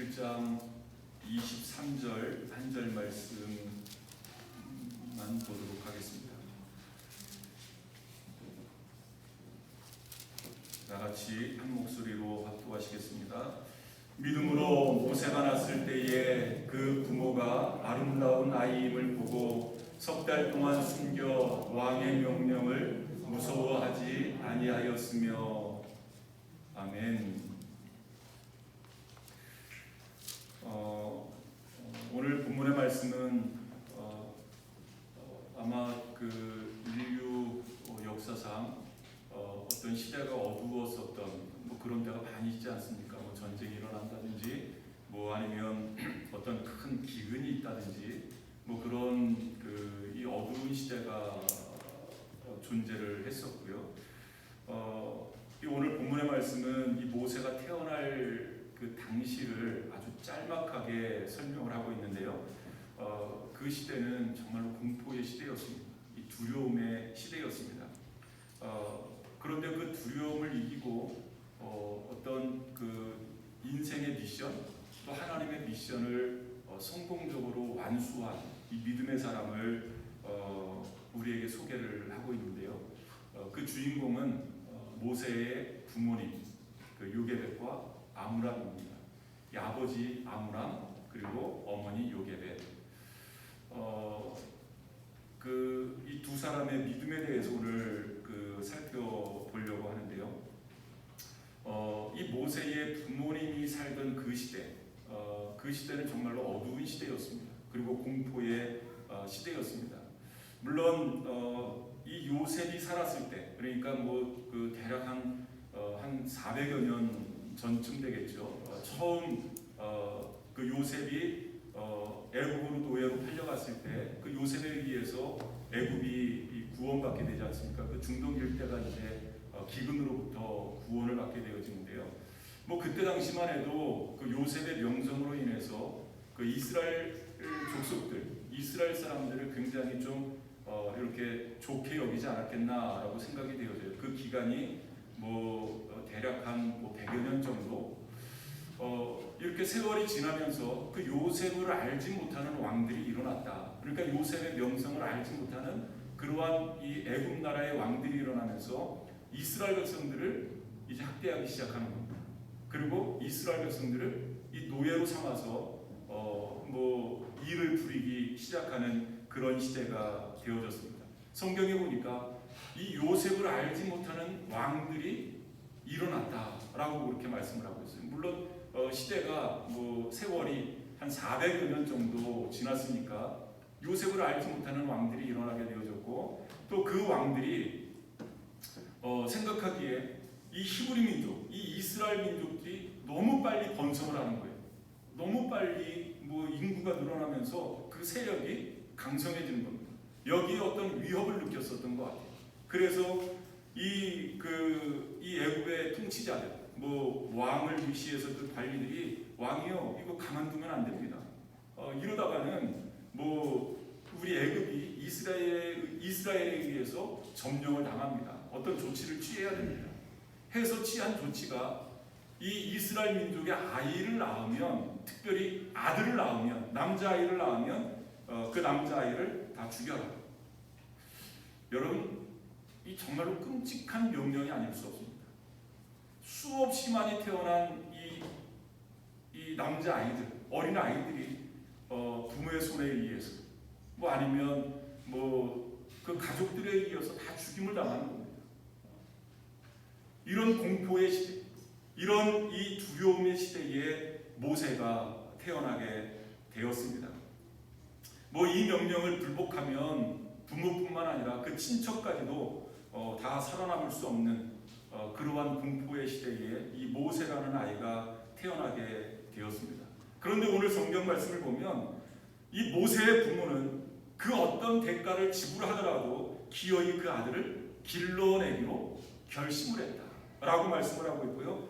1장 23절 한 절 말씀만 보도록 하겠습니다. 다같이 한 목소리로 합독하시겠습니다. 믿음으로 모세가 났을 때에 그 부모가 아름다운 아이임을 보고 석 달 동안 숨겨 왕의 명령을 무서워하지 아니하였으며. 아멘. 오늘 본문의 말씀은 아마 그 인류 역사상 어떤 시대가 어두웠었던 그런 때가 많이 있지 않습니까? 전쟁이 일어난다든지 아니면 어떤 큰 기근이 있다든지 그런 이 어두운 시대가 존재를 했었고요. 이 오늘 본문의 말씀은 이 모세가 태어날 그 당시를 아주 짤막하게 설명을 하고 있는데요. 그 시대는 정말로 공포의 시대였습니다. 이 두려움의 시대였습니다. 그런데 그 두려움을 이기고 어떤 그 인생의 미션, 또 하나님의 미션을 성공적으로 완수한 이 믿음의 사람을 우리에게 소개를 하고 있는데요. 그 주인공은 모세의 부모님, 그 요게벳과 아므람입니다. 이 아버지 아므람 그리고 어머니 요게벳. 이 두 사람의 믿음에 대해서 오늘 살펴보려고 하는데요. 이 모세의 부모님이 살던 그 시대, 그 시대는 정말로 어두운 시대였습니다. 그리고 공포의 시대였습니다. 물론 이 요셉이 살았을 때, 그러니까 대략 한 400여 년 전쯤 되겠죠. 처음 그 요셉이 애굽으로 노예로 팔려갔을 때 그 요셉에 의해서 애굽이 구원받게 되지 않습니까? 그 중동 일대가 이제 기근으로부터 구원을 받게 되어지는데요. 그때 당시만 해도 그 요셉의 명성으로 인해서 그 이스라엘 족속들, 이스라엘 사람들을 굉장히 좀 이렇게 좋게 여기지 않았겠나라고 생각이 되어져요. 그 기간이 대략 한 100여 년 정도 이렇게 세월이 지나면서 그 요셉을 알지 못하는 왕들이 일어났다. 그러니까 요셉의 명성을 알지 못하는 그러한 이 애굽 나라의 왕들이 일어나면서 이스라엘 백성들을 이제 학대하기 시작하는 겁니다. 그리고 이스라엘 백성들을 이 노예로 삼아서 일을 부리기 시작하는 그런 시대가 되어졌습니다. 성경에 보니까 이 요셉을 알지 못하는 왕들이 일어났다라고 그렇게 말씀을 하고 있어요. 물론 시대가 세월이 한 400여 년 정도 지났으니까 요셉을 알지 못하는 왕들이 일어나게 되어졌고, 또 그 왕들이 생각하기에 이 히브리 민족, 이 이스라엘 민족들이 너무 빨리 번성을 하는 거예요. 너무 빨리 인구가 늘어나면서 그 세력이 강성해지는 겁니다. 여기에 어떤 위협을 느꼈었던 것 같아요. 그래서 이 애굽의 통치자들, 왕을 위시해서 그 관리들이 왕이요, 이거 가만두면 안 됩니다. 이러다가는 우리 애굽이 이스라엘에 의해서 점령을 당합니다. 어떤 조치를 취해야 됩니다. 해서 취한 조치가 이 이스라엘 민족의 아이를 낳으면, 특별히 아들을 낳으면, 남자아이를 낳으면 그 남자아이를 다 죽여라. 여러분, 이 정말로 끔찍한 명령이 아닐 수 없습니다. 수없이 많이 태어난 이 남자아이들, 어린 아이들이 부모의 손에 의해서 아니면 그 가족들에 의해서 다 죽임을 당하는 겁니다. 이런 공포의 시대, 이런 이 두려움의 시대에 모세가 태어나게 되었습니다. 이 명령을 불복하면 부모뿐만 아니라 그 친척까지도 다 살아남을 수 없는 그러한 공포의 시대에 이 모세라는 아이가 태어나게 되었습니다. 그런데 오늘 성경 말씀을 보면 이 모세의 부모는 그 어떤 대가를 지불하더라도 기어이 그 아들을 길러내기로 결심을 했다라고 말씀을 하고 있고요.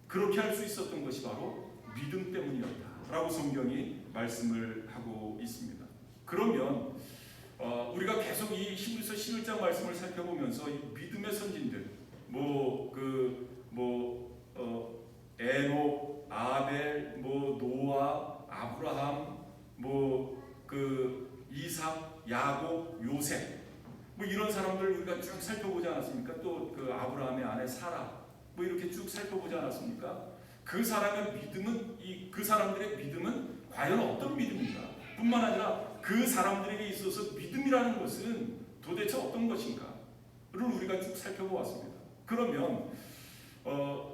그렇게 할 수 있었던 것이 바로 믿음 때문이었다라고 성경이 말씀을 하고 있습니다. 그러면 우리가 계속 이 히브리서 11장 말씀을 살펴보면서 이 믿음의 선진들, 에녹, 아벨, 노아, 아브라함의 아내 사라 뭐 이렇게 쭉 살펴보지 않았습니까? 그 사람의 믿음은 그 사람들의 믿음은 과연 어떤 믿음인가? 뿐만 아니라 그 사람들에게 있어서 믿음이라는 것은 도대체 어떤 것인가를 우리가 쭉 살펴보았습니다. 그러면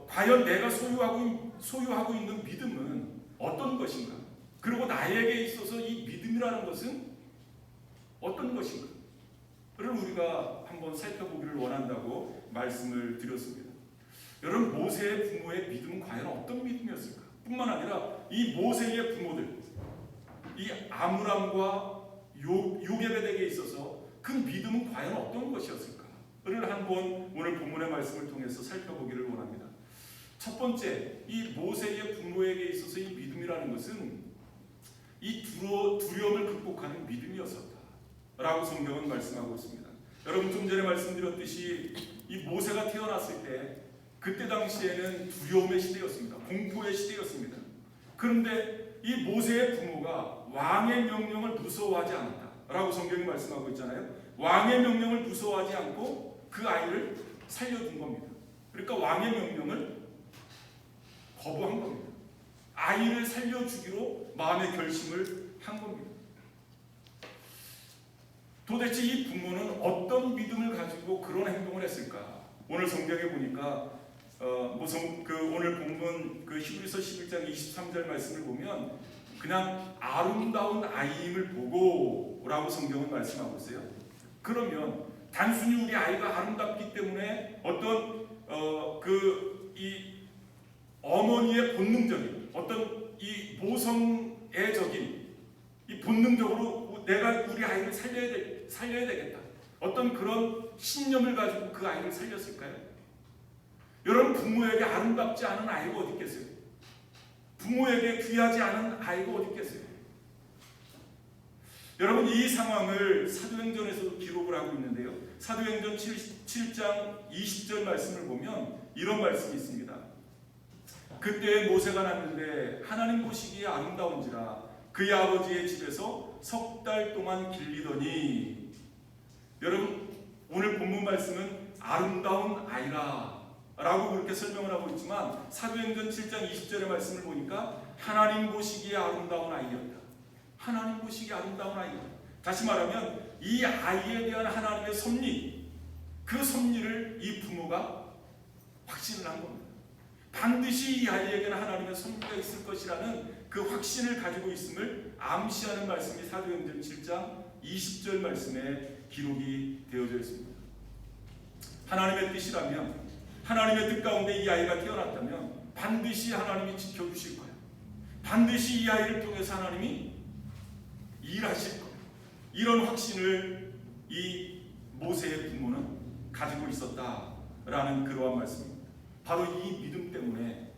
과연 내가 소유하고 있는 믿음은 어떤 것인가? 그리고 나에게 있어서 이 믿음이라는 것은 어떤 것인가? 를 우리가 한번 살펴보기를 원한다고 말씀을 드렸습니다. 여러분, 모세의 부모의 믿음은 과연 어떤 믿음이었을까? 뿐만 아니라 이 모세의 부모들, 이 아므람과 요게벳에게 있어서 그 믿음은 과연 어떤 것이었을까를 한번 오늘 본문의 말씀을 통해서 살펴보기를 원합니다. 첫 번째, 이 모세의 부모에게 있어서 이 믿음이라는 것은 이 두려움을 극복하는 믿음이었었다라고 성경은 말씀하고 있습니다. 여러분, 좀 전에 말씀드렸듯이 이 모세가 태어났을 때 그때 당시에는 두려움의 시대였습니다. 공포의 시대였습니다. 그런데 이 모세의 부모가 왕의 명령을 무서워하지 않았다라고 성경이 말씀하고 있잖아요. 왕의 명령을 무서워하지 않고 그 아이를 살려둔 겁니다. 그러니까 왕의 명령을 거부한 겁니다. 아이를 살려주기로 마음의 결심을 한 겁니다. 도대체 이 부모는 어떤 믿음을 가지고 그런 행동을 했을까? 오늘 성경에 보니까 오늘 본문 히브리서 11장 23절 말씀을 보면 그냥 아름다운 아이임을 보고라고 성경은 말씀하고 있어요. 그러면 단순히 우리 아이가 아름답기 때문에 어떤 이 어머니의 본능적인 어떤 이 모성애적인 이 본능적으로 내가 우리 아이를 살려야 되겠다. 어떤 그런 신념을 가지고 그 아이를 살렸을까요? 여러분, 부모에게 아름답지 않은 아이가 어디 있겠어요? 부모에게 귀하지 않은 아이가 어디 있겠어요? 여러분, 이 상황을 사도행전에서도 기록을 하고 있는데요. 사도행전 7장 20절 말씀을 보면 이런 말씀이 있습니다. 그때 모세가 났는데 하나님 보시기에 아름다운지라 그의 아버지의 집에서 석 달 동안 길리더니. 여러분, 오늘 본문 말씀은 아름다운 아이라 라고 그렇게 설명을 하고 있지만 사도행전 7장 20절의 말씀을 보니까 하나님 보시기에 아름다운 아이였다. 하나님 보시기에 아름다운 아이였다. 다시 말하면 이 아이에 대한 하나님의 섭리, 그 섭리를 이 부모가 확신을 한 겁니다. 반드시 이 아이에게는 하나님의 섭리가 있을 것이라는 그 확신을 가지고 있음을 암시하는 말씀이 사도행전 7장 20절 말씀에 기록이 되어져 있습니다. 하나님의 뜻이라면, 하나님의 뜻 가운데 이 아이가 태어났다면 반드시 하나님이 지켜주실 거예요. 반드시 이 아이를 통해서 하나님이 일하실 거예요. 이런 확신을 이 모세의 부모는 가지고 있었다라는 그러한 말씀입니다. 바로 이 믿음 때문에,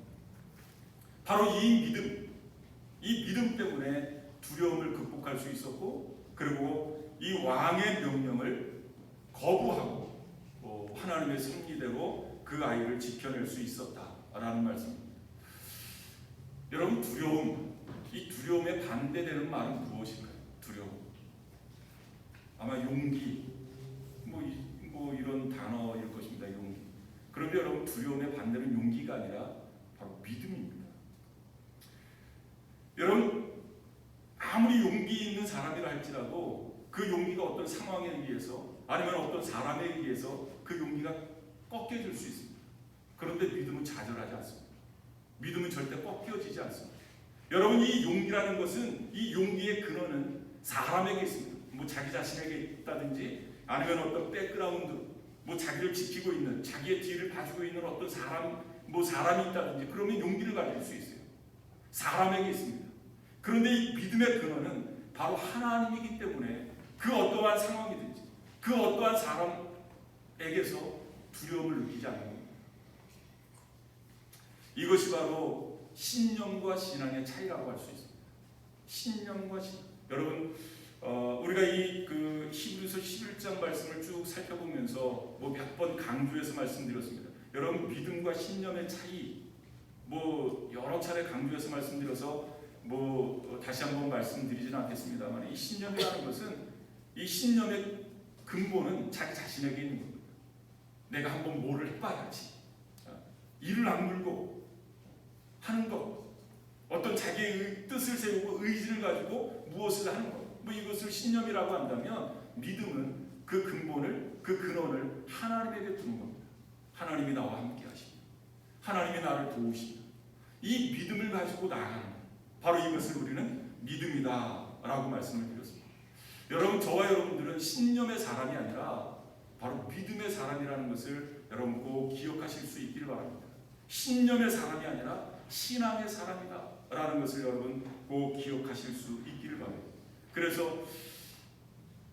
이 믿음 때문에 두려움을 극복할 수 있었고, 그리고 이 왕의 명령을 거부하고 하나님의 섭리대로 그 아이를 지켜낼 수 있었다라는 말씀입니다. 여러분, 두려움, 이 두려움에 반대되는 말은 무엇일까요? 두려움. 아마 용기, 이런 단어일 것입니다. 용기. 그런데 여러분, 두려움의 반대는 용기가 아니라 바로 믿음입니다. 여러분, 아무리 용기 있는 사람이라 할지라도 그 용기가 어떤 상황에 의해서 아니면 어떤 사람에 의해서 그 용기가 꺾여질 수 있습니다. 그런데 믿음은 좌절하지 않습니다. 믿음은 절대 꺾여지지 않습니다. 여러분, 이 용기라는 것은, 이 용기의 근원은 사람에게 있습니다. 자기 자신에게 있다든지 아니면 어떤 백그라운드, 자기를 지키고 있는, 자기의 뒤를 봐주고 있는 어떤 사람이 있다든지, 그러면 용기를 가질 수 있어요. 사람에게 있습니다. 그런데 이 믿음의 근원은 바로 하나님이기 때문에 그 어떠한 상황이든지 그 어떠한 사람에게서 두려움을 느끼지 않는 겁니다. 이것이 바로 신념과 신앙의 차이라고 할 수 있습니다. 신념과 신앙. 여러분, 우리가 이 히브리서 11장 말씀을 쭉 살펴보면서 몇 번 강조해서 말씀드렸습니다. 여러분, 믿음과 신념의 차이 여러 차례 강조해서 말씀드려서 다시 한번 말씀드리지는 않겠습니다만, 이 신념이라는 것은, 이 신념의 근본은 자기 자신에게 있는 겁니다. 내가 한번 뭐를 해봐야지. 이를 악물고 하는 것, 어떤 자기의 뜻을 세우고 의지를 가지고 무엇을 하는 것, 뭐 이것을 신념이라고 한다면 믿음은 그 근본을, 그 근원을 하나님에게 두는 겁니다. 하나님이 나와 함께 하십니다. 하나님이 나를 도우십니다. 이 믿음을 가지고 나아가는 것, 바로 이것을 우리는 믿음이다 라고 말씀을 드렸습니다. 여러분, 저와 여러분들은 신념의 사람이 아니라 바로 믿음의 사람이라는 것을 여러분 꼭 기억하실 수 있기를 바랍니다. 신념의 사람이 아니라 신앙의 사람이다 라는 것을 여러분 꼭 기억하실 수 있기를 바랍니다. 그래서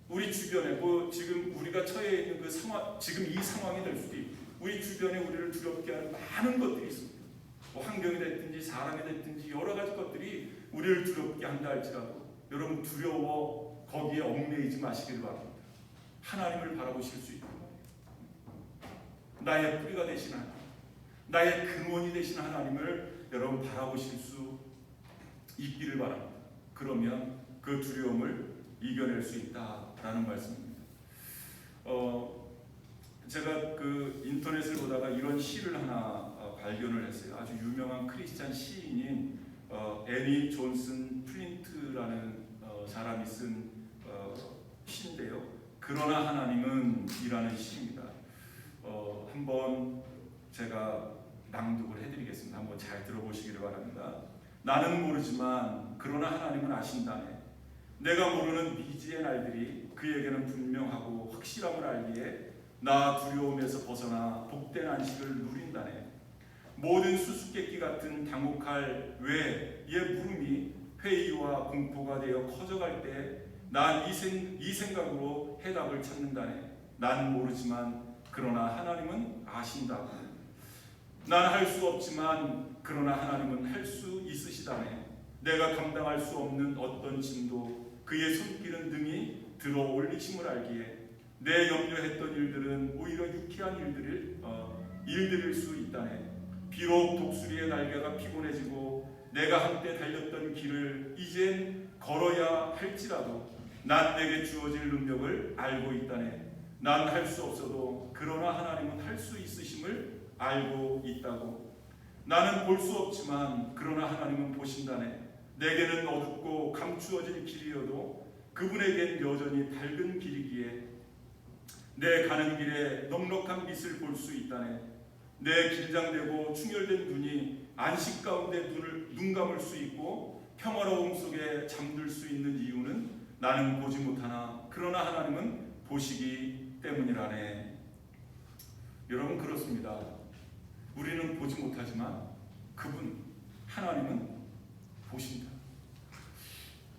우리 주변에 지금 우리가 처해 있는 그 상황, 지금 이 상황이 될 수도 있고, 우리 주변에 우리를 두렵게 하는 많은 것들이 있습니다. 환경이 됐든지 사람이 됐든지 여러 가지 것들이 우리를 두렵게 한다 할지라도 여러분 두려워 거기에 얽매이지 마시길 바랍니다. 하나님을 바라보실 수 있도록 나의 뿌리가 되신 하나님, 나의 근원이 되신 하나님을 여러분 바라보실 수 있기를 바랍니다. 그러면 그 두려움을 이겨낼 수 있다라는 말씀입니다. 제가 그 인터넷을 보다가 이런 시를 하나 발견을 했어요. 아주 유명한 크리스찬 시인인 애니 존슨 플린트라는 사람이 쓴 시인데요. 그러나 하나님은 이라는 시입니다. 한번 제가 낭독을 해드리겠습니다. 한번 잘 들어보시기를 바랍니다. 나는 모르지만 그러나 하나님은 아신다네. 내가 모르는 미지의 날들이 그에게는 분명하고 확실함을 알기에 나 두려움에서 벗어나 복된 안식을 누린다네. 모든 수수께끼 같은 당혹할 왜의 물음이 회의와 공포가 되어 커져갈 때 난 이 생각으로 해답을 찾는다네. 난 모르지만 그러나 하나님은 아신다고. 난 할 수 없지만 그러나 하나님은 할 수 있으시다네. 내가 감당할 수 없는 어떤 짐도 그의 손길은 능히 들어 올리심을 알기에 내 염려했던 일들은 오히려 유쾌한 일들일 수 있다네. 비록 독수리의 날개가 피곤해지고 내가 한때 달렸던 길을 이젠 걸어야 할지라도 난 내게 주어질 능력을 알고 있다네. 난 할 수 없어도 그러나 하나님은 할 수 있으심을 알고 있다고. 나는 볼 수 없지만 그러나 하나님은 보신다네. 내게는 어둡고 감추어진 길이어도 그분에겐 여전히 밝은 길이기에 내 가는 길에 넉넉한 빛을 볼 수 있다네. 내 긴장되고 충혈된 눈이 안식 가운데 눈 감을 수 있고 평화로움 속에 잠들 수 있는 이유는 나는 보지 못하나 그러나 하나님은 보시기 때문이라네. 여러분, 그렇습니다. 우리는 보지 못하지만 그분 하나님은 보신다.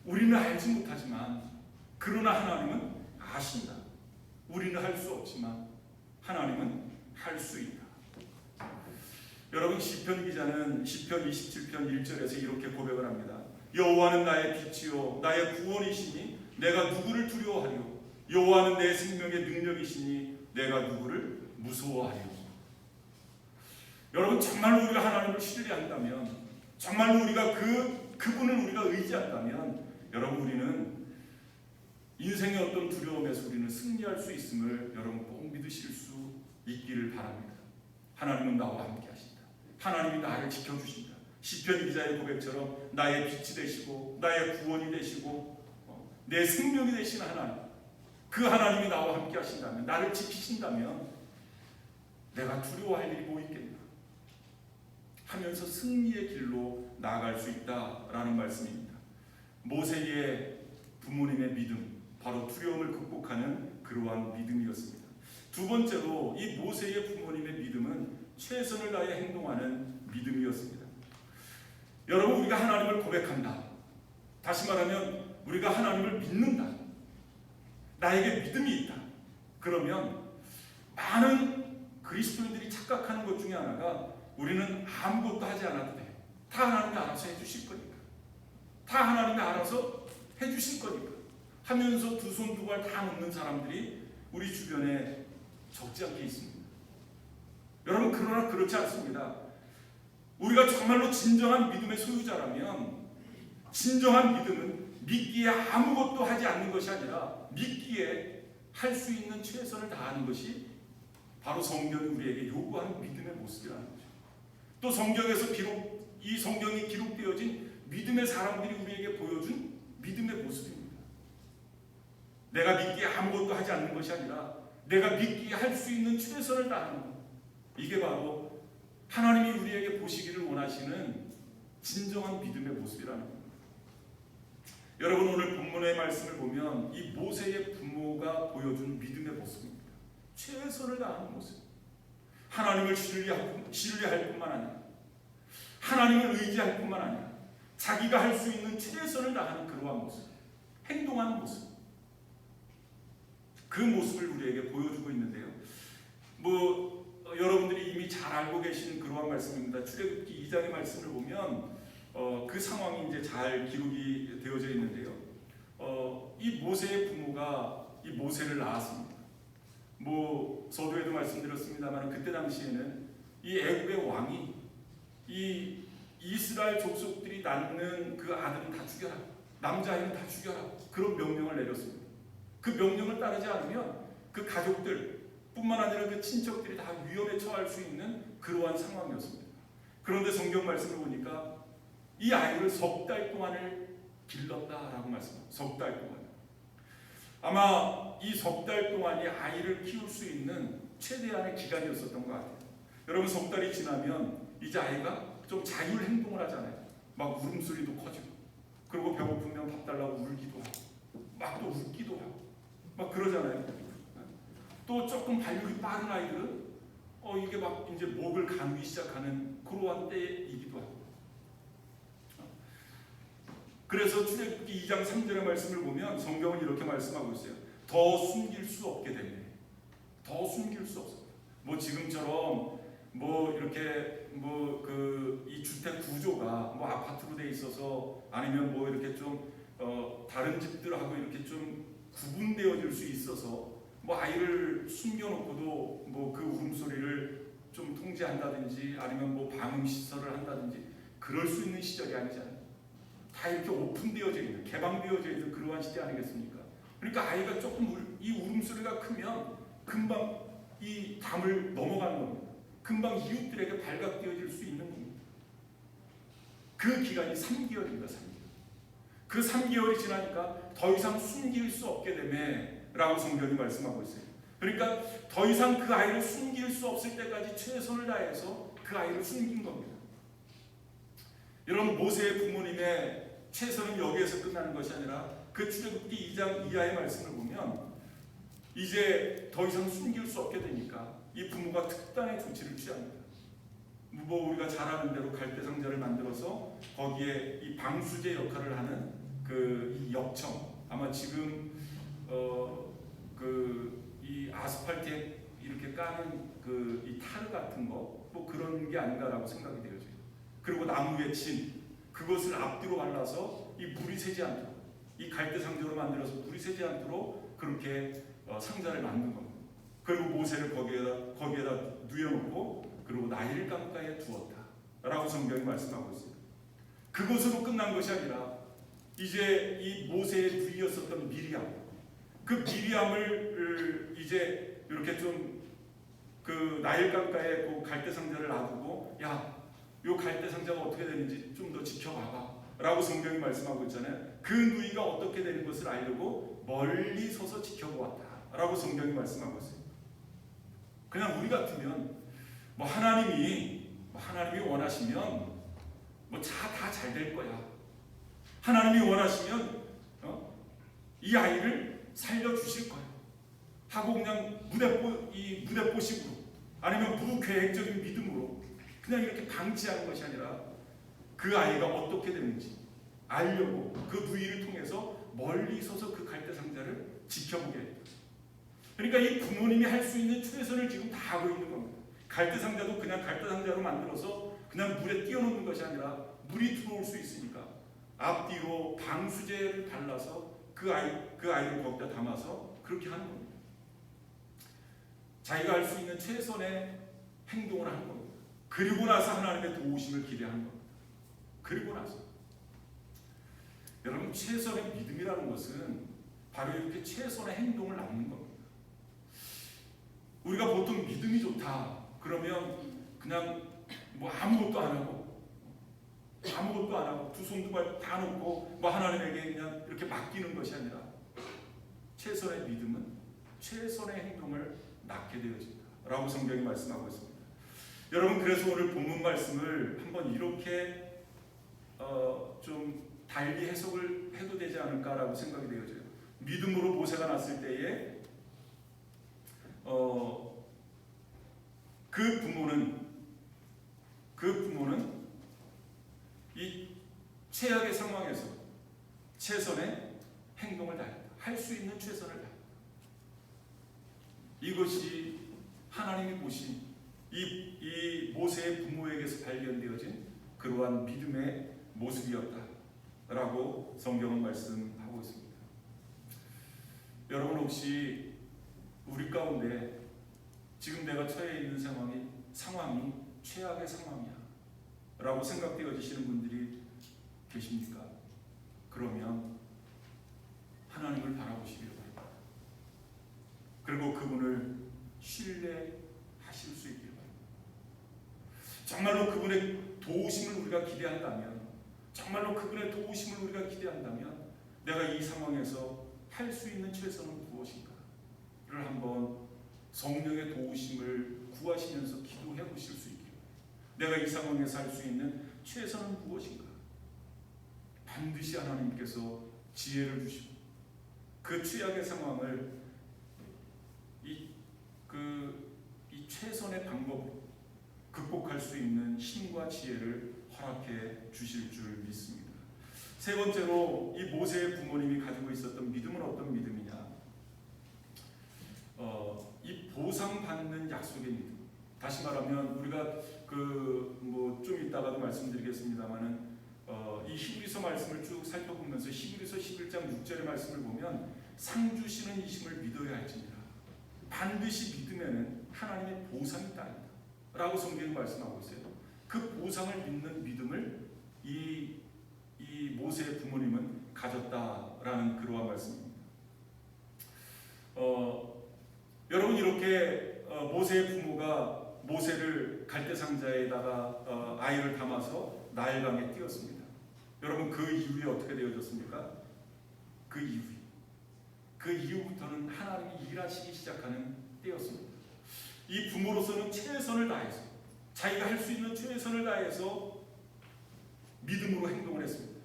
우리는 알지 못하지만 그러나 하나님은 아신다. 우리는 할 수 없지만 하나님은 할 수 있다. 여러분, 시편 기자는 시편 27편 1절에서 이렇게 고백을 합니다. 여호와는 나의 빛이요 나의 구원이시니 내가 누구를 두려워하리요. 여호와는 내 생명의 능력이시니 내가 누구를 무서워하리요. 여러분, 정말로 우리가 하나님을 신뢰한다면, 정말로 우리가 그분을 우리가 의지한다면, 여러분, 우리는 인생의 어떤 두려움에서 우리는 승리할 수 있음을 여러분 꼭 믿으실 수 있기를 바랍니다. 하나님은 나와 함께 하신다. 하나님이 나를 지켜주신다. 시편 기자의 고백처럼 나의 빛이 되시고 나의 구원이 되시고 내 생명이 되신 하나님, 그 하나님이 나와 함께 하신다면, 나를 지키신다면 내가 두려워할 일이 뭐 있겠나 하면서 승리의 길로 나아갈 수 있다라는 말씀입니다. 모세의 부모님의 믿음, 바로 두려움을 극복하는 그러한 믿음이었습니다. 두 번째로 이 모세의 부모님의 믿음은 최선을 다해 행동하는 믿음이었습니다. 여러분, 우리가 하나님을 고백한다. 다시 말하면 우리가 하나님을 믿는다. 나에게 믿음이 있다. 그러면 많은 그리스도인들이 착각하는 것 중에 하나가 우리는 아무것도 하지 않아도 돼. 다 하나님이 알아서 해주실 거니까. 다 하나님이 알아서 해주실 거니까 하면서 두 손 두 발 다 놓는 사람들이 우리 주변에 적지 않게 있습니다. 여러분, 그러나 그렇지 않습니다. 우리가 정말로 진정한 믿음의 소유자라면, 진정한 믿음은 믿기에 아무것도 하지 않는 것이 아니라 믿기에 할 수 있는 최선을 다하는 것이 바로 성경이 우리에게 요구하는 믿음의 모습이라는 거죠. 또 성경에서 비록 이 성경이 기록되어진 믿음의 사람들이 우리에게 보여준 믿음의 모습입니다. 내가 믿기에 아무것도 하지 않는 것이 아니라 내가 믿기에 할 수 있는 최선을 다하는 것. 이게 바로 하나님이 우리에게 보시기를 원하시는 진정한 믿음의 모습이라는 겁니다. 여러분, 오늘 본문의 말씀을 보면 이 모세의 부모가 보여준 믿음의 모습입니다. 최선을 다하는 모습. 하나님을 신뢰할 뿐만 아니라 하나님을 의지할 뿐만 아니라 자기가 할 수 있는 최선을 다하는 그러한 모습, 행동하는 모습, 그 모습을 우리에게 보여주고 있는데요. 여러분들이 이미 잘 알고 계시는 그러한 말씀입니다. 출애굽기 2장의 말씀을 보면 그 상황이 이제 잘 기록이 되어져 있는데요. 이 모세의 부모가 이 모세를 낳았습니다. 서두에도 말씀드렸습니다만 그때 당시에는 이 애굽의 왕이 이 이스라엘 족속들이 낳는 그 아들은 다 죽여라, 남자아이는 다 죽여라, 그런 명령을 내렸습니다. 그 명령을 따르지 않으면 그 가족들 뿐만 아니라 그 친척들이 다 위험에 처할 수 있는 그러한 상황이었습니다. 그런데 성경 말씀을 보니까 이 아이를 석 달 동안을 길렀다라고 말씀합니다. 석 달 동안. 아마 이 석 달 동안이 아이를 키울 수 있는 최대한의 기간이었었던 것 같아요. 여러분, 석 달이 지나면 이제 아이가 좀 자율 행동을 하잖아요. 막 울음소리도 커지고, 그리고 배고프면 밥 달라고 울기도 하고, 막 또 웃기도 하고, 막 그러잖아요. 또 조금 발육이 빠른 아이들은 이게 막 이제 목을 가누기 시작하는 그러한 때이기도 하고. 그래서 출애굽기 2장 3절의 말씀을 보면 성경은 이렇게 말씀하고 있어요. 더 숨길 수 없게 되네. 더 숨길 수 없어. 지금처럼 이렇게 이 주택 구조가 아파트로 돼 있어서 아니면 이렇게 좀 다른 집들하고 이렇게 좀 구분되어질 수 있어서 아이를 숨겨놓고도 그 울음소리를 좀 통제한다든지 아니면 방음 시설을 한다든지 그럴 수 있는 시절이 아니잖아요. 다 이렇게 오픈되어져 있는, 개방되어져 있는 그러한 시대 아니겠습니까? 그러니까 아이가 조금 이 울음소리가 크면 금방 이 담을 넘어가는 겁니다. 금방 이웃들에게 발각되어질 수 있는 겁니다. 그 기간이 3개월입니다. 3개월. 그 3개월이 지나니까 더 이상 숨길 수 없게 되매 라고 성경이 말씀하고 있어요. 그러니까 더 이상 그 아이를 숨길 수 없을 때까지 최선을 다해서 그 아이를 숨긴 겁니다. 여러분, 모세의 부모님의 최선은 여기에서 끝나는 것이 아니라 그 출애굽기 2장 이하의 말씀을 보면 이제 더 이상 숨길 수 없게 되니까 이 부모가 특단의 조치를 취합니다. 우리가 잘 아는 대로 갈대 상자를 만들어서 거기에 이 방수제 역할을 하는 이 역청, 아마 지금 이 아스팔트에 이렇게 까는 이 타르 같은 거 그런 게 아닌가라고 생각이 되어져요. 그리고 나무에 친 그것을 앞뒤로 발라서 이 물이 새지 않도록, 이 갈대 상자로 만들어서 물이 새지 않도록 그렇게 상자를 만든 겁니다. 그리고 모세를 거기에다 누워놓고 그리고 나일 강가에 두었다라고 성경이 말씀하고 있습니다. 그것으로 끝난 것이 아니라 이제 이 모세의 누이였었던 미리암, 그 미리암을 이제 이렇게 좀 나일 강가에 갈대 상자를 놔두고, 요 갈대 상자가 어떻게 되는지 좀 더 지켜봐봐 라고 성경이 말씀하고 있잖아요. 그 누이가 어떻게 되는 것을 알려고 멀리 서서 지켜보았다 라고 성경이 말씀하고 있어요. 그냥 우리 같으면 하나님이 원하시면 다 잘 될 거야, 하나님이 원하시면 이 아이를 살려주실 거야 하고 그냥 무대뽀식으로 아니면 무계획적인 믿음으로 그냥 이렇게 방치하는 것이 아니라 그 아이가 어떻게 되는지 알려고 그 누이를 통해서 멀리 서서 그 갈대 상자를 지켜보게 했다. 그러니까 이 부모님이 할 수 있는 최선을 지금 다 하고 있는 겁니다. 갈대 상자도 그냥 갈대 상자로 만들어서 그냥 물에 띄워놓는 것이 아니라 물이 들어올 수 있으니까 앞뒤로 방수제를 발라서 그 아이를 거기다 담아서 그렇게 하는 겁니다. 자기가 할 수 있는 최선의 행동을 하는 겁니다. 그리고 나서 하나님의 도우심을 기대하는 겁니다. 그리고 나서 여러분, 최선의 믿음이라는 것은 바로 이렇게 최선의 행동을 낳는 겁니다. 우리가 보통 믿음이 좋다 그러면 그냥 뭐 아무것도 안 하고 두 손 두 발 다 놓고 뭐 하나님에게 그냥 이렇게 맡기는 것이 아니라 최선의 믿음은 최선의 행동을 낳게 되어진다 라고 성경이 말씀하고 있습니다. 여러분, 그래서 오늘 본문 말씀을 한번 이렇게 좀 달리 해석을 해도 되지 않을까라고 생각이 되어져요. 믿음으로 모세가 났을 때에 그 부모는 이 최악의 상황에서 최선의 행동을 다했다. 할 수 있는 최선을 다했다. 이것이 하나님이 보신 이 모세의 부모에게서 발견되어진 그러한 믿음의 모습이었다라고 성경은 말씀하고 있습니다. 여러분, 혹시 우리 가운데 지금 내가 처해 있는 상황이 최악의 상황이야 라고 생각되어지시는 분들이 계십니까? 그러면 하나님을 바라보시기를 바랍니다. 그리고 그분을 신뢰하실 수 있기를 바랍니다. 정말로 그분의 도우심을 우리가 기대한다면, 내가 이 상황에서 할 수 있는 최선은 무엇인가를 한번 성령의 도우심을 구하시면서 기도해 보실 수 있기를 바랍니다. 내가 이 상황에서 할 수 있는 최선은 무엇인가? 반드시 하나님께서 지혜를 주시고 그 최악의 상황을 이 최선의 방법으로 극복할 수 있는 힘과 지혜를 허락해 주실 줄 믿습니다. 세 번째로 이 모세의 부모님이 가지고 있었던 믿음은 어떤 믿음이냐? 이 보상받는 약속의 믿음. 다시 말하면 우리가 좀 이따가도 말씀드리겠습니다만은 이 히브리서 말씀을 쭉 살펴보면서 히브리서 11장 6절의 말씀을 보면 상 주시는 이심을 믿어야 할지니라. 반드시 믿으면은 하나님의 보상이 따른다 라고 성경이 말씀하고 있어요. 그 보상을 믿는 믿음을 이 모세의 부모님은 가졌다라는 그러한 말씀입니다. 여러분, 이렇게 모세의 부모가 모세를 갈대상자에다가 아이를 담아서 나일강에 띄웠습니다. 여러분, 그 이후에 어떻게 되어졌습니까? 그 이후부터는 하나님이 일하시기 시작하는 때였습니다. 이 부모로서는 최선을 다해서 자기가 할 수 있는 최선을 다해서 믿음으로 행동을 했습니다.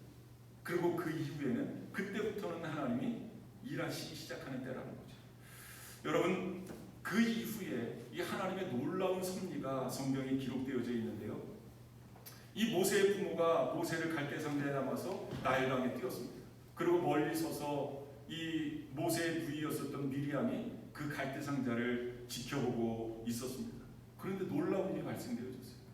그리고 그 이후에는 그때부터는 하나님이 일하시기 시작하는 때라는 거죠. 여러분, 그 이후에 이 하나님의 놀라운 섭리가 성경에 기록되어져 있는데요. 이 모세의 부모가 모세를 갈대상자에 담아서 나일강에 띄웠습니다. 그리고 멀리 서서 이 모세의 누이였었던 미리암이 그 갈대상자를 지켜보고 있었습니다. 그런데 놀라운 일이 발생되어졌어요.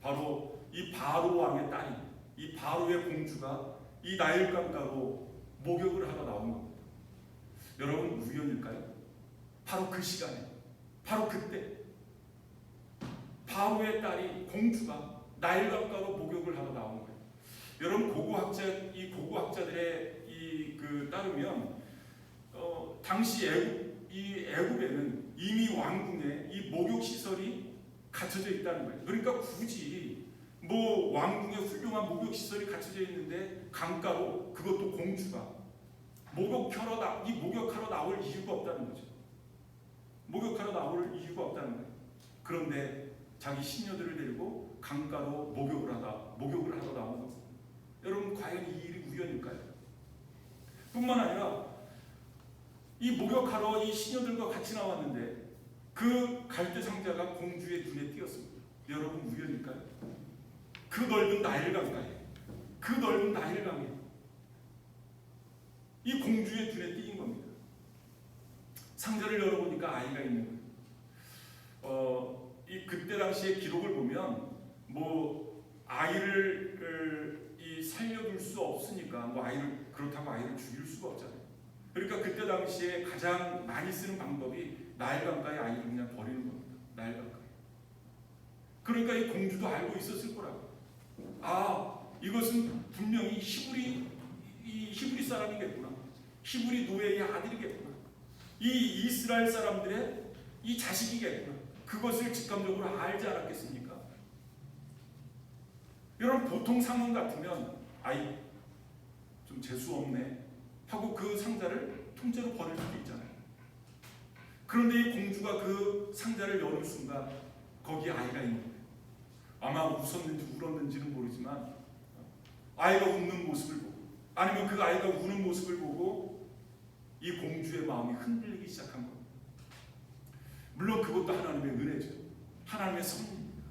바로 이 바로 왕의 딸이, 이 바로의 공주가 이 나일강가로 목욕을 하러 나온 겁니다. 여러분, 우연일까요? 바로 그 시간에, 바로 그때 바로의 딸이, 공주가 나일강가로 목욕을 하러 나온 거예요. 여러분, 고고학자들의 따르면 당시 애굽에는 이미 왕궁에 이 목욕 시설이 갖춰져 있다는 거예요. 그러니까 굳이 뭐 왕궁에 훌륭한 목욕 시설이 갖춰져 있는데 강가로, 그것도 공주가 목욕하러 나올 이유가 없다는 거죠. 목욕하러 나올 이유가 없다는 거예요. 그런데 자기 시녀들을 데리고 강가로 목욕을 하러 나온 겁니다. 여러분, 과연 이 일이 우연일까요? 뿐만 아니라 이 목욕하러 이 시녀들과 같이 나왔는데 그 갈대상자가 공주의 눈에 띄었습니다. 여러분, 우연일까요? 그 넓은 나일강가에, 이 공주의 눈에 띄인 겁니다. 상자를 열어보니까 아이가 있는 거예요. 그때 당시의 기록을 보면 뭐 아이를 살려둘 수 없으니까 그렇다고 아이를 죽일 수가 없잖아요. 그러니까 그때 당시에 가장 많이 쓰는 방법이 나일강가에 아이를 그냥 버리는 겁니다. 나일강가에. 그러니까 이 공주도 알고 있었을 거라고. 이것은 분명히 히브리 사람이겠구나. 히브리 노예의 아들이겠구나. 이 이스라엘 사람들의 이 자식이겠구나. 그것을 직감적으로 알지 않았겠습니까? 여러분, 보통 상황 같으면 아이 좀 재수 없네 하고 그 상자를 통째로 버릴 수도 있잖아요. 그런데 이 공주가 그 상자를 여는 순간 거기에 아이가 있는 거예요. 아마 웃었는지 울었는지는 모르지만 아이가 웃는 모습을 보고, 아니면 그 아이가 우는 모습을 보고 이 공주의 마음이 흔들리기 시작한 겁니다. 물론 그것도 하나님의 은혜죠. 하나님의 섭리입니다.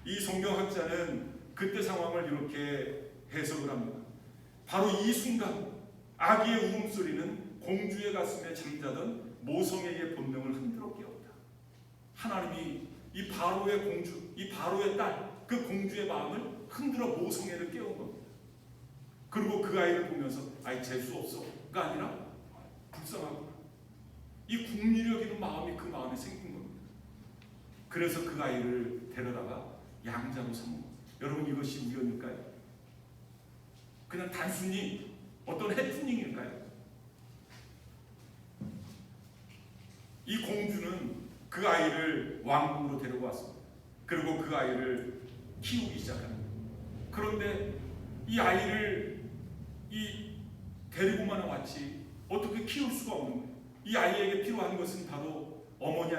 이 성경학자는 그때 상황을 이렇게 해석을 합니다. 바로 이 순간 아기의 울음소리는 공주의 가슴에 잠자던 모성애의 본능을 흔들어 깨웠다. 하나님이 이 바로의 공주, 이 바로의 딸, 그 공주의 마음을 흔들어 모성애를 깨운 겁니다. 그리고 그 아이를 보면서 아이 재수 없어가 아니라 불쌍하구나, 이 국리력 있는 마음이 그 마음에 생긴 겁니다. 그래서 그 아이를 데려다가 양자로 삼은 겁니다. 여러분, 이것이 우연일까요? 그냥 단순히 어떤 해프닝일까요? 이 공주는 그 아이를 왕궁으로 데리고 왔습니다. 그리고 그 아이를 키우기 시작합니다. 그런데 이 아이를 데리고만 왔지 어떻게 키울 수가 없는 거예요. 이 아이에게 필요한 것은 바로 어머니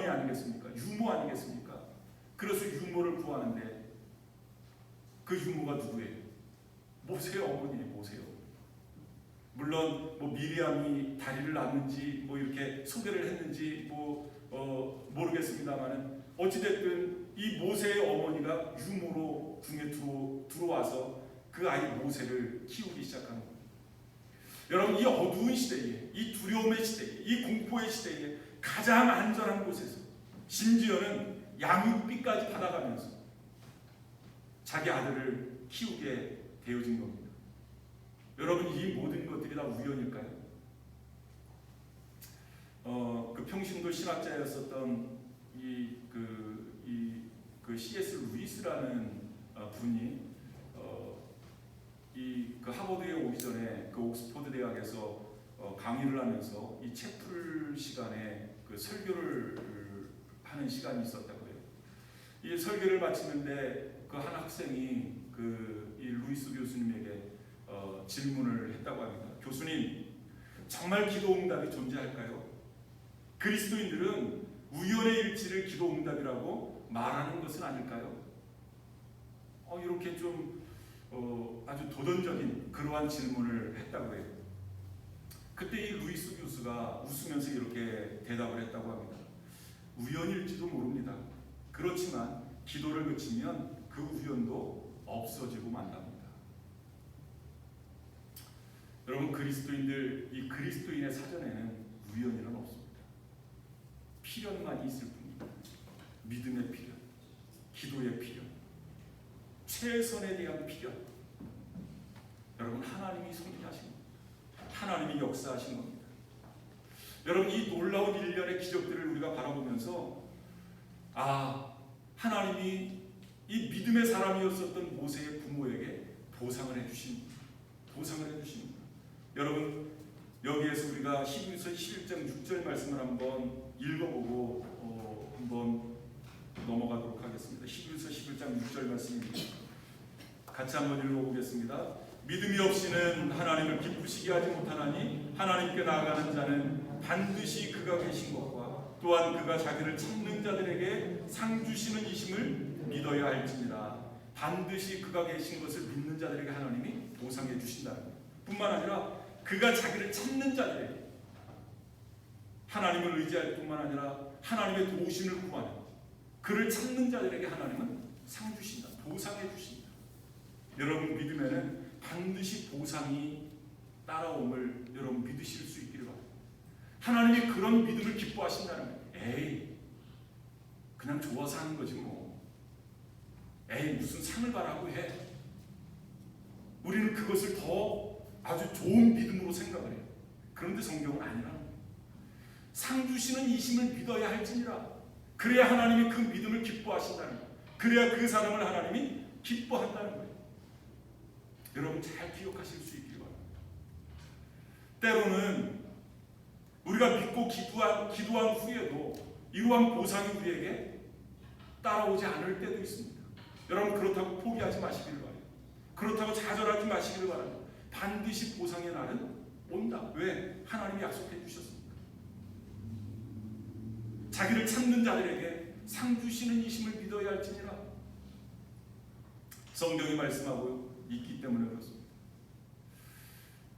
아니겠습니까? 유모 아니겠습니까? 그래서 유모를 구하는데 그 유모가 누구예요? 모세의 어머니예요. 모세요. 물론 미리암이 다리를 낳는지 이렇게 소개를 했는지 모르겠습니다만은 어찌됐든 이 모세의 어머니가 유모로 궁에 들어와서 그 아이 모세를 키우기 시작하는 겁니다. 여러분, 이 어두운 시대에, 이 두려움의 시대에, 이 공포의 시대에 가장 안전한 곳에서, 심지어는 양육비까지 받아가면서 자기 아들을 키우게 되어진 겁니다. 여러분, 이 모든 것들이 다 우연일까요? 그 평신도 신학자였었던 그 C.S. 루이스라는 분이 그 하버드에 오기 전에 그 옥스퍼드 대학에서 강의를 하면서 이 채플 시간에 그 설교를 하는 시간이 있었다고 해요. 이 설교를 마치는데 그 한 학생이 이 루이스 교수님에게 질문을 했다고 합니다. 교수님, 정말 기도응답이 존재할까요? 그리스도인들은 우연의 일치를 기도응답이라고 말하는 것은 아닐까요? 이렇게 좀 아주 도전적인 그러한 질문을 했다고 해요. 그때 이 루이스 교수가 웃으면서 이렇게 대답을 했다고 합니다. 우연일지도 모릅니다. 그렇지만 기도를 그치면 그 우연도 없어지고 만답니다. 여러분, 이 그리스도인의 사전에는 우연이란 없습니다. 필연만 있을 뿐입니다. 믿음의 필연, 기도의 필연, 최선에 대한 필연. 여러분, 하나님이 섭리하신 겁니다. 하나님이 역사하신 겁니다. 여러분, 이 놀라운 일련의 기적들을 우리가 바라보면서 하나님이 이 믿음의 사람이었었던 모세의 부모에게 보상을 해주십니다. 여러분, 여기에서 우리가 히브리서 11장 6절 말씀을 한번 읽어보고 한번 넘어가도록 하겠습니다. 히브리서 11장 6절 말씀입니다. 같이 한번 읽어보겠습니다. 믿음이 없이는 하나님을 기쁘시게 하지 못하나니 하나님께 나아가는 자는 반드시 그가 계신 것과 또한 그가 자기를 찾는 자들에게 상 주시는 이심을 믿어야 할지니라. 반드시 그가 계신 것을 믿는 자들에게 하나님이 보상해 주신다는 것 뿐만 아니라 그가 자기를 찾는 자들에게, 하나님을 의지할 뿐만 아니라 하나님의 도우심을 구하는 그를 찾는 자들에게 하나님은 상 주신다, 보상해 주신다. 여러분, 믿음에는 반드시 보상이 따라옴을 여러분 믿으실 수 있기를 바랍니다. 하나님이 그런 믿음을 기뻐하신다는 거예요. 그냥 좋아서 하는 거지 뭐. 무슨 상을 바라고 해. 우리는 그것을 더 아주 좋은 믿음으로 생각을 해요. 그런데 성경은 아니라는 거예요. 상 주시는 이심을 믿어야 할지니라. 그래야 하나님이 그 믿음을 기뻐하신다는 거예요. 그래야 그 사람을 하나님이 기뻐한다는 거예요. 여러분, 잘 기억하실 수 있기를 바랍니다. 때로는 우리가 믿고 기도한 후에도 이러한 보상이 우리에게 따라오지 않을 때도 있습니다. 여러분 그렇다고 포기하지 마시기를 바랍니다. 그렇다고 좌절하지 마시기를 바랍니다. 반드시 보상의 날은 온다. 왜? 하나님이 약속해 주셨습니다. 자기를 찾는 자들에게 상 주시는 이심을 믿어야 할지니라. 성경이 말씀하고 있기 때문에 그렇습니다.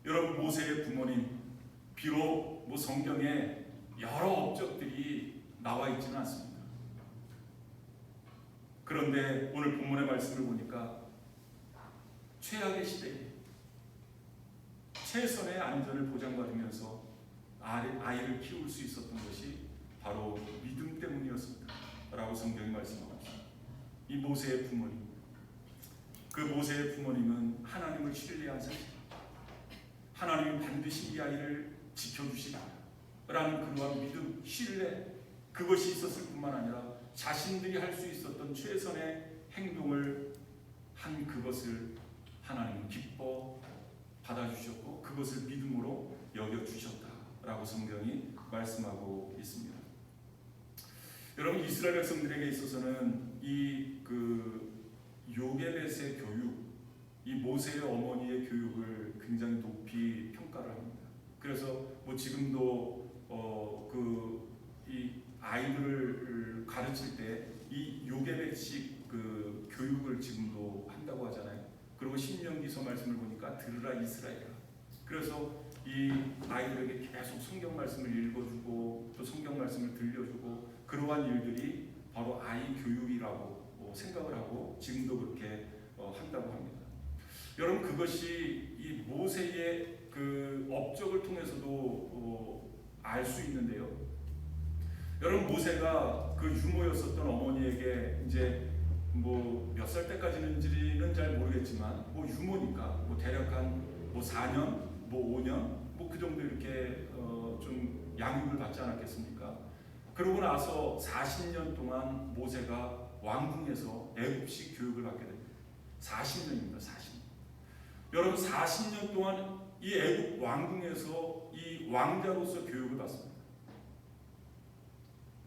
여러분 모세의 부모님 비록 성경에 여러 업적들이 나와 있지는 않습니다. 그런데 오늘 본문의 말씀을 보니까 최악의 시대에 최선의 안전을 보장받으면서 아이를 키울 수 있었던 것이 바로 믿음 때문이었습니다. 라고 성경이 말씀하고 있습니다. 이 모세의 부모님, 그 모세의 부모님은 하나님을 신뢰한 사실, 하나님이 반드시 이 아이를 지켜주시다 라는 그러한 믿음, 신뢰, 그것이 있었을 뿐만 아니라 자신들이 할 수 있었던 최선의 행동을 한 그것을 하나님은 기뻐 받아주셨고 그것을 믿음으로 여겨주셨다라고 성경이 말씀하고 있습니다. 여러분 이스라엘 백성들에게 있어서는 이 요게벳의 교육, 이 모세의 어머니의 교육을 굉장히 높이 평가를 합니다. 그래서 지금도 이 아이들을 가르칠 때 이 요게벳식 교육을 지금도 한다고 하잖아요. 그리고 신명기서 말씀을 보니까 들으라 이스라엘아. 그래서 이 아이들에게 계속 성경 말씀을 읽어주고 또 성경 말씀을 들려주고 그러한 일들이 바로 아이 교육이라고 생각을 하고 지금도 그렇게 한다고 합니다. 여러분 그것이 이 모세의 그 업적을 통해서도 알 수 있는데요. 여러분 모세가 그 유모였었던 어머니에게 이제 몇 살 때까지는지는 잘 모르겠지만 유모니까 대략 한 4년, 5년 그 정도 이렇게 좀 양육을 받지 않았겠습니까? 그러고 나서 40년 동안 모세가 왕궁에서 애굽식 교육을 받게 됩니다. 40년입니다. 40년. 여러분 40년 동안 이 애굽 왕궁에서 이 왕자로서 교육을 받습니다.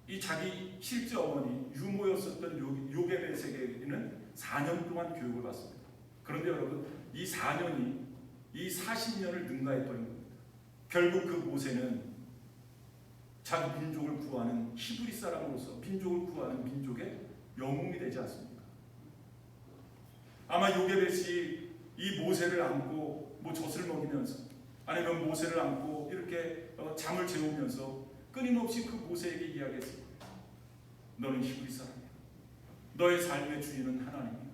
이 자기 실제 어머니 유모였었던 요게벳에게는 4년 동안 교육을 받습니다. 그런데 여러분 이 4년이 이 40년을 능가해버린 겁니다. 결국 그 모세는 자기 민족을 구하는 히브리 사람으로서 민족을 구하는 민족의 영웅이 되지 않습니까? 아마 요게벳이 이 모세를 안고 젖을 먹이면서 아니면 모세를 안고 이렇게 잠을 재우면서 끊임없이 그 모세에게 이야기했어요. 너는 히브리 사람이야. 너의 삶의 주인은 하나님이야.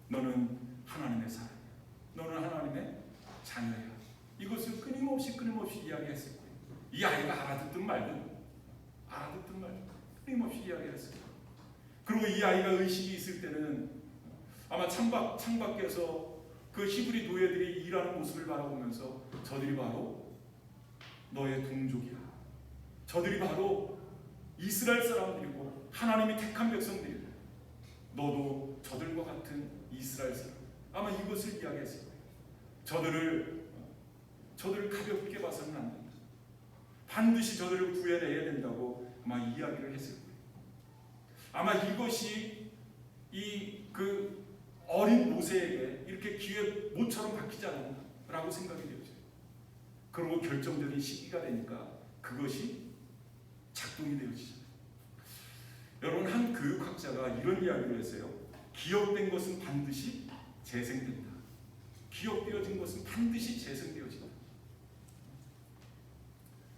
너는 하나님의 사람이야. 너는 하나님의 자녀야. 이것을 끊임없이 이야기했을 거예요. 이 아이가 알아듣든 말든 끊임없이 이야기했을 거예요. 그리고 이 아이가 의식이 있을 때는 아마 창밖에서 그 히브리 노예들이 일하는 모습을 바라보면서 저들이 바로 너의 동족이야. 저들이 바로 이스라엘 사람들이고 하나님이 택한 백성들이야. 너도 저들과 같은 이스라엘 사람. 아마 이것을 이야기했을 거예요. 저들을 가볍게 봐서는 안 된다. 반드시 저들을 구해내야 된다고 아마 이야기를 했을 거예요. 아마 이것이 그 어린 모세에게 이렇게 기회 모처럼 바뀌지 않았나라고 생각이 되어져요. 그리고 결정적인 시기가 되니까 그것이 작동이 되어지잖아요. 여러분 한 교육학자가 이런 이야기를 했어요. 기억된 것은 반드시 재생된다. 기억되어진 것은 반드시 재생되어진다.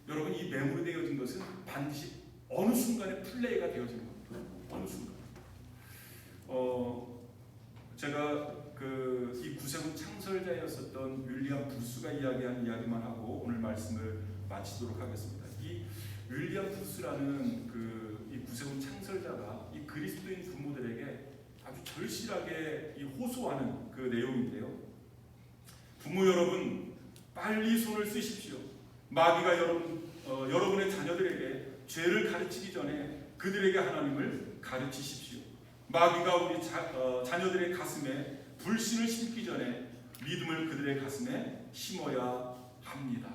여러분 이 메모리 되어진 것은 반드시 어느 순간에 플레이가 되어지는 겁니다. 어느 순간. 제가 이 구세군 창설자였었던 윌리엄 부스가 이야기한 이야기만 하고 오늘 말씀을 마치도록 하겠습니다. 이 윌리엄 부스라는 이 구세군 창설자가 이 그리스도인 부모들에게 아주 절실하게 호소하는 그 내용인데요. 부모 여러분 빨리 손을 쓰십시오. 마귀가 여러분의 자녀들에게 죄를 가르치기 전에 그들에게 하나님을 가르치십시오. 마귀가 우리 자녀들의 가슴에 불신을 심기 전에 믿음을 그들의 가슴에 심어야 합니다.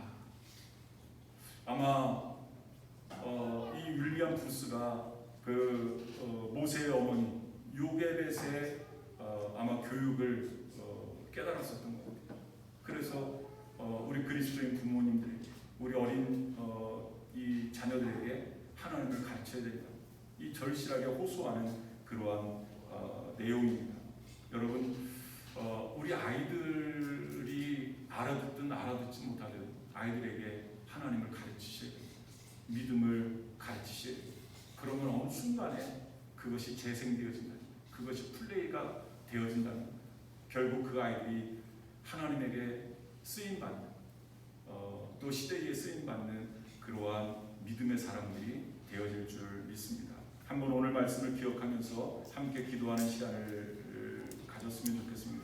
아마 이 윌리엄 브루스가 모세의 어머니 요게벳의 아마 교육을 깨달았었던 것 같아요. 그래서 우리 그리스도인 부모님들이 우리 어린 이 자녀들에게 하나님을 가르쳐야 된다. 이 절실하게 호소하는 그러한 내용입니다. 여러분, 우리 아이들이 알아듣든 알아듣지 못하든 아이들에게 하나님을 가르치셔야 됩니다. 믿음을 가르치셔야 됩니다. 그러면 어느 순간에 그것이 재생되어진다. 그것이 플레이가 되어진다면 결국 그 아이들이 하나님에게 쓰임받는 또 시대에 쓰임받는 그러한 믿음의 사람들이 되어질 줄 믿습니다. 한번 오늘 말씀을 기억하면서 함께 기도하는 시간을 가졌으면 좋겠습니다.